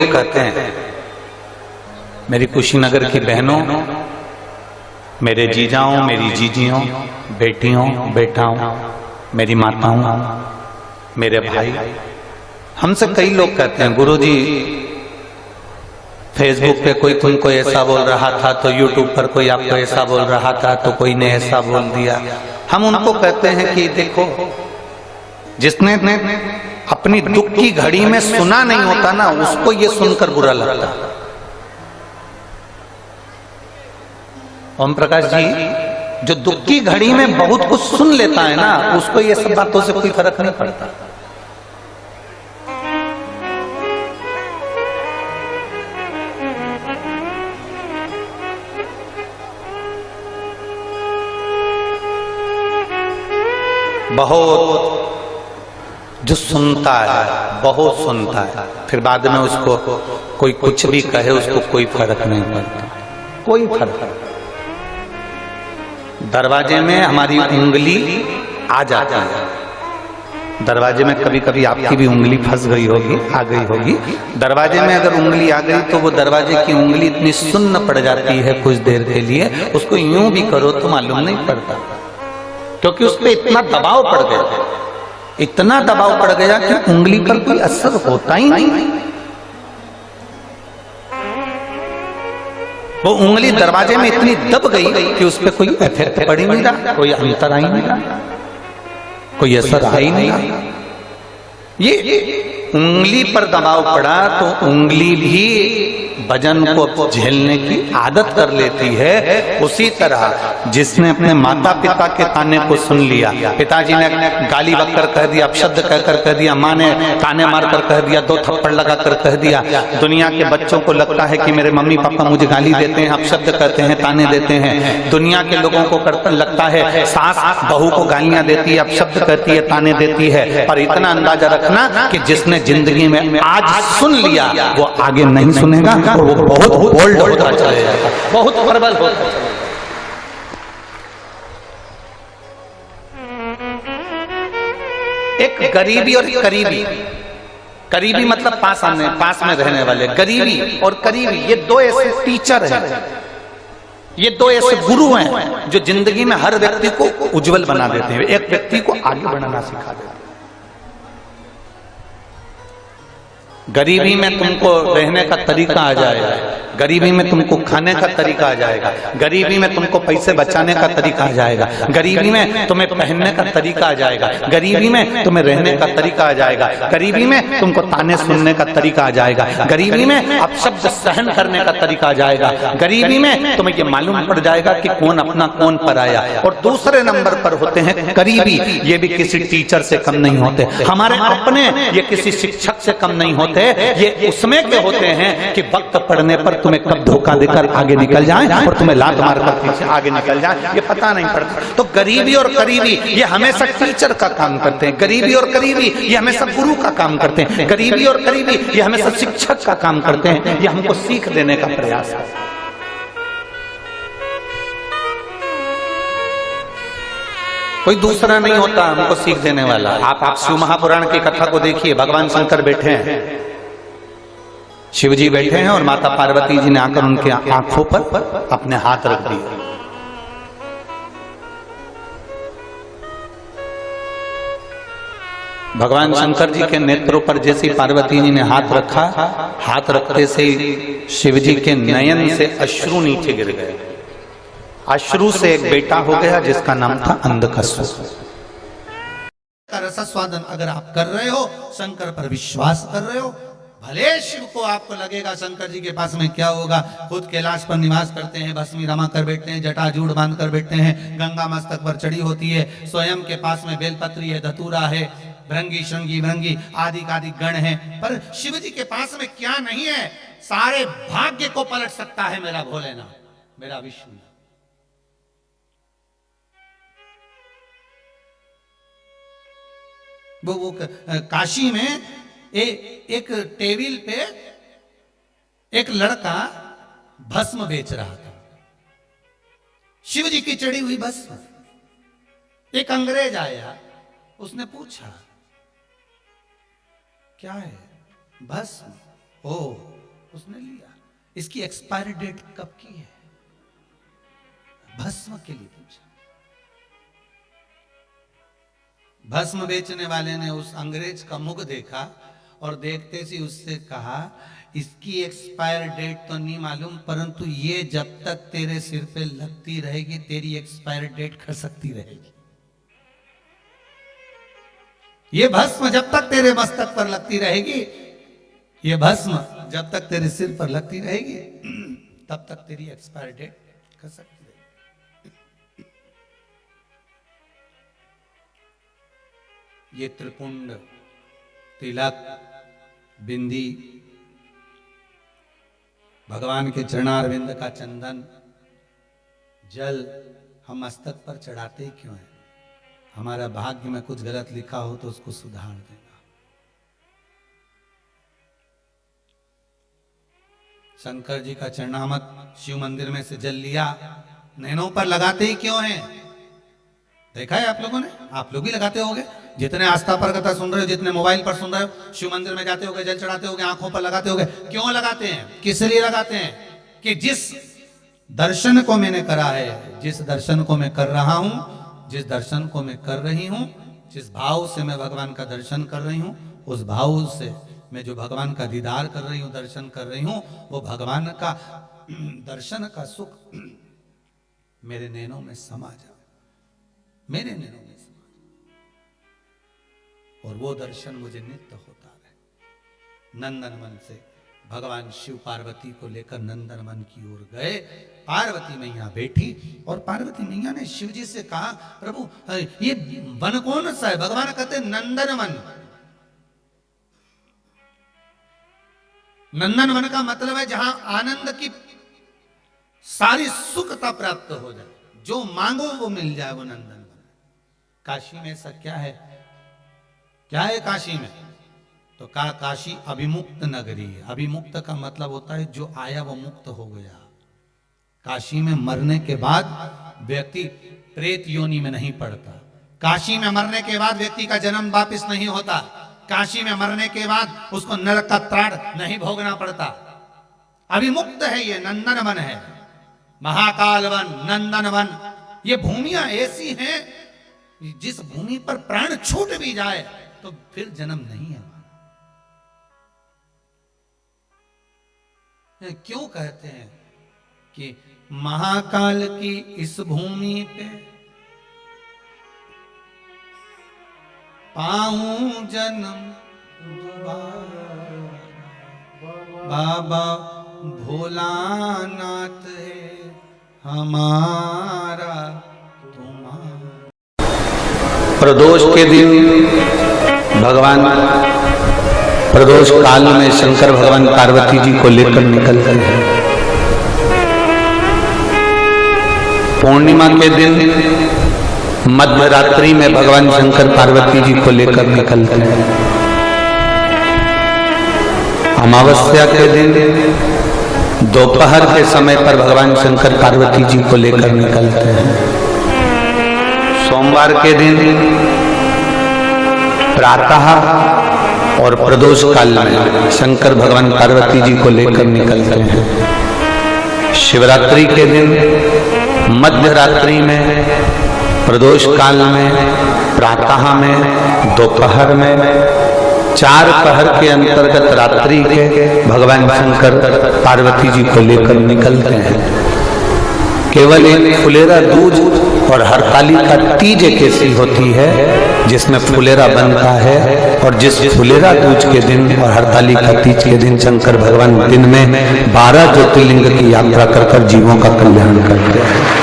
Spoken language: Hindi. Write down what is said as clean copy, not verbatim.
कहते हैं मेरी कुशीनगर की बहनों, मेरे जीजाओं, मेरी जीजियों, बेटियों, बेटाओं, मेरी माताओं, मेरे भाई, हमसे कई लोग कहते हैं गुरुजी फेसबुक पे कोई तुमको ऐसा बोल रहा था, तो यूट्यूब पर कोई आपको ऐसा बोल रहा था, तो कोई ने ऐसा बोल दिया। हम उनको कहते हैं कि देखो, जिसने अपनी दुख की घड़ी में सुना नहीं होता ना, उसको ये सुनकर बुरा लगता। ओम प्रकाश जी जो दुख की घड़ी में बहुत कुछ सुन लेता है ना, उसको ये सब बातों से कोई फर्क नहीं पड़ता। बहुत जो सुनता है, बहुत सुनता है, फिर बाद में उसको कोई कुछ भी कहे, उसको कोई फर्क नहीं पड़ता, कोई फर्क नहीं। दरवाजे में हमारी उंगली आ जाती है, दरवाजे में कभी कभी आपकी भी उंगली फंस गई होगी, आ गई होगी। दरवाजे में अगर उंगली आ गई तो वो दरवाजे की उंगली इतनी सुन्न पड़ जाती है कुछ देर के लिए, उसको यूं भी करो तो मालूम नहीं पड़ता, क्योंकि उस पर इतना दबाव पड़ गया, इतना दबाव पड़ गया कि उंगली पर कोई असर होता ही नहीं। वो उंगली दरवाजे में इतनी दब गई कि उस पर कोई इफेक्ट पड़ ही नहीं रहा, कोई अंतर आ ही नहीं रहा, कोई असर आ ही नहीं रहा। ये उंगली पर दबाव पड़ा तो उंगली भी वजन को झेलने की आदत कर लेती है। उसी तरह जिसने अपने माता पिता के ताने को सुन लिया, पिताजी ने गाली बककर कह दिया, अपशब्द कहकर कह दिया, माँ ने ताने मारकर कह दिया, 2 थप्पड़ लगाकर कह दिया, दुनिया के बच्चों को लगता है कि मेरे मम्मी पापा मुझे गाली देते हैं, अपशब्द कहते हैं, ताने देते हैं। दुनिया के लोगों को लगता है सास बहू को गालियां देती है, अपशब्द कहती है, ताने देती है। पर इतना अंदाजा रखना कि जिसने जिंदगी में आज सुन लिया वो आगे नहीं सुनेगा, और वो बहुत बोल्ड होता चले जाएगा, बहुत प्रबल होता चले जाएगा। एक गरीबी और करीबी, करीबी मतलब पास में रहने वाले, गरीबी और करीबी, ये 2 ऐसे टीचर हैं, ये 2 ऐसे गुरु हैं जो जिंदगी में हर व्यक्ति को उज्जवल बना देते हैं, एक व्यक्ति को आगे बढ़ाना सिखा देते हैं। गरीबी में तुमको रहने का तरीका आ जाएगा, गरीबी में तुमको खाने का तरीका आ जाएगा, गरीबी में तुमको पैसे बचाने का तरीका आ जाएगा, गरीबी में तुम्हें पहनने का तरीका आ जाएगा, गरीबी में तुम्हें रहने का तरीका आ जाएगा, गरीबी में तुमको ताने सुनने का तरीका आ जाएगा, गरीबी में अपशब्द सहन करने का तरीका आ जाएगा, गरीबी में तुम्हें ये मालूम पड़ जाएगा कि कौन अपना कौन पराया। और दूसरे नंबर पर होते हैं करीबी, ये भी किसी टीचर से कम नहीं होते, हमारे अपने, ये किसी शिक्षक से कम नहीं होते, ये उसमें के होते हैं कि वक्त पड़ने पर तुम्हें कब धोखा देकर आगे निकल जाएं और तुम्हें लात मारकर पीछे आगे निकल जाएं, ये पता नहीं पड़ता। तो गरीबी और करीबी ये हमेशा टीचर का काम करते हैं, गरीबी और करीबी ये हमेशा गुरु का काम करते हैं, गरीबी और करीबी ये हमेशा शिक्षक का काम करते हैं, ये हमको सीख देने का प्रयास करते हैं। कोई दूसरा नहीं होता हमको सीख देने वाला। आप शिव महापुराण की कथा को देखिए, भगवान शंकर बैठे हैं, शिव जी बैठे हैं और माता पार्वती जी ने आकर उनके आंखों पर अपने हाथ रख दिए। भगवान शंकर जी के नेत्रों पर जैसी पार्वती जी ने हाथ रखा, हाथ रखते से शिव जी के नयन से अश्रु नीचे गिर गए। अश्रु से एक बेटा हो गया जिसका नाम था अंधकशु। रसास्वादन अगर आप कर रहे हो, शंकर पर विश्वास कर रहे हो, भले शिव को आपको लगेगा शंकर जी के पास में क्या होगा, खुद कैलाश पर निवास करते हैं, भस्मी रमा कर बैठते हैं, जटाजूड़ बांध कर बैठते हैं, गंगा मस्तक पर चढ़ी होती है, स्वयं के पास में बेलपत्री है, धतूरा है, भृंगी श्रृंगी भृंगी आदि गण है। पर शिव जी के पास में क्या नहीं है, सारे भाग्य को पलट सकता है मेरा भोलेनाथ, मेरा विष्णु। वो काशी में एक टेबल पे एक लड़का भस्म बेच रहा था, शिव जी की चढ़ी हुई भस्म। एक अंग्रेज आया, उसने पूछा क्या है? भस्म। ओ उसने लिया। इसकी एक्सपायरी डेट कब की है? भस्म के लिए पूछा। भस्म बेचने वाले ने उस अंग्रेज का मुख देखा और देखते ही उससे कहा, इसकी एक्सपायर डेट तो नहीं मालूम, परंतु ये जब तक तेरे सिर पे लगती रहेगी तेरी एक्सपायर डेट खसकती रहेगी। ये भस्म जब तक तेरे मस्तक पर लगती रहेगी, ये भस्म जब तक तेरे सिर पर लगती रहेगी, तब तक तेरी एक्सपायर डेट खसकती रहेगी। ये त्रिपुंड, तिलक, बिंदी, भगवान के चरणारविंद का चंदन, जल हम मस्तक पर चढ़ाते ही क्यों हैं? हमारा भाग्य में कुछ गलत लिखा हो तो उसको सुधार देना। शंकर जी का चरणामृत शिव मंदिर में से जल लिया, नैनों पर लगाते ही क्यों हैं? देखा है आप लोगों ने? आप लोग भी लगाते होंगे। जितने आस्था पर कथा सुन रहे हो, जितने मोबाइल पर सुन रहे हो, शिव मंदिर में जाते होगे, जल चढ़ाते होगे, आंखों पर लगाते होगे। क्यों लगाते हैं? किस लिए लगाते हैं? कि जिस दर्शन को मैंने करा है, जिस दर्शन को मैं कर रहा हूं, जिस दर्शन को मैं कर रही हूं, जिस भाव से मैं भगवान का दर्शन कर रही हूं, उस भाव से मैं जो भगवान का दीदार कर रही हूं, दर्शन कर रही हूं, वो भगवान का दर्शन का सुख मेरे नैनों में समा जाए, मेरे नैनों में समा जाए, और वो दर्शन मुझे नित्य होता रहे। नंदनवन से भगवान शिव पार्वती को लेकर नंदनवन की ओर गए। पार्वती मैया बैठी और पार्वती मैया ने शिव जी से कहा, प्रभु ये वन कौन सा है? भगवान कहते नंदनवन। नंदनवन का मतलब है जहां आनंद की सारी सुखता प्राप्त हो जाए, जो मांगो वो मिल जाए, वो नंदनवन। काशी में ऐसा क्या है? क्या है काशी में? तो कहा काशी अभिमुक्त नगरी है। अभिमुक्त का मतलब होता है जो आया वो मुक्त हो गया। काशी में मरने के बाद व्यक्ति प्रेत योनि में नहीं पड़ता। काशी में मरने के बाद व्यक्ति का जन्म वापिस नहीं होता। काशी में मरने के बाद उसको नरक का त्राण नहीं भोगना पड़ता। अभिमुक्त है ये, नंदनवन है, महाकाल वन, नंदनवन। ये भूमियां ऐसी हैं जिस भूमि पर प्राण छूट भी जाए तो फिर जन्म नहीं है। क्यों कहते हैं कि महाकाल की इस भूमि पे पाऊं जन्म दोबारा, बाबा भोलानाथ है हमारा तुम्हारा। प्रदोष के दिन भगवान प्रदोष काल में शंकर भगवान पार्वती जी को लेकर निकल गए हैं। पूर्णिमा के दिन मध्य रात्रि में भगवान शंकर पार्वती जी को लेकर निकल गए हैं। अमावस्या के दिन दोपहर के समय पर भगवान शंकर पार्वती जी को लेकर निकलते हैं। सोमवार के दिन प्रातः और प्रदोष काल में शंकर भगवान पार्वती जी को लेकर निकलते हैं। शिवरात्रि के दिन मध्य रात्रि में, प्रदोष काल में, प्रातः में, दोपहर में, 4 पहर के अंतर्गत रात्रि के भगवान शंकर पार्वती जी को लेकर निकलते हैं। केवल एक फुलेरा दूज और हरतालिका तीज एक ऐसी होती है जिसमें फुलेरा बनता है, और जिस फुलेरा दूज के दिन और हरतालिका तीज के दिन शंकर भगवान दिन में 12 ज्योतिर्लिंग की यात्रा कर जीवों का कल्याण करते हैं।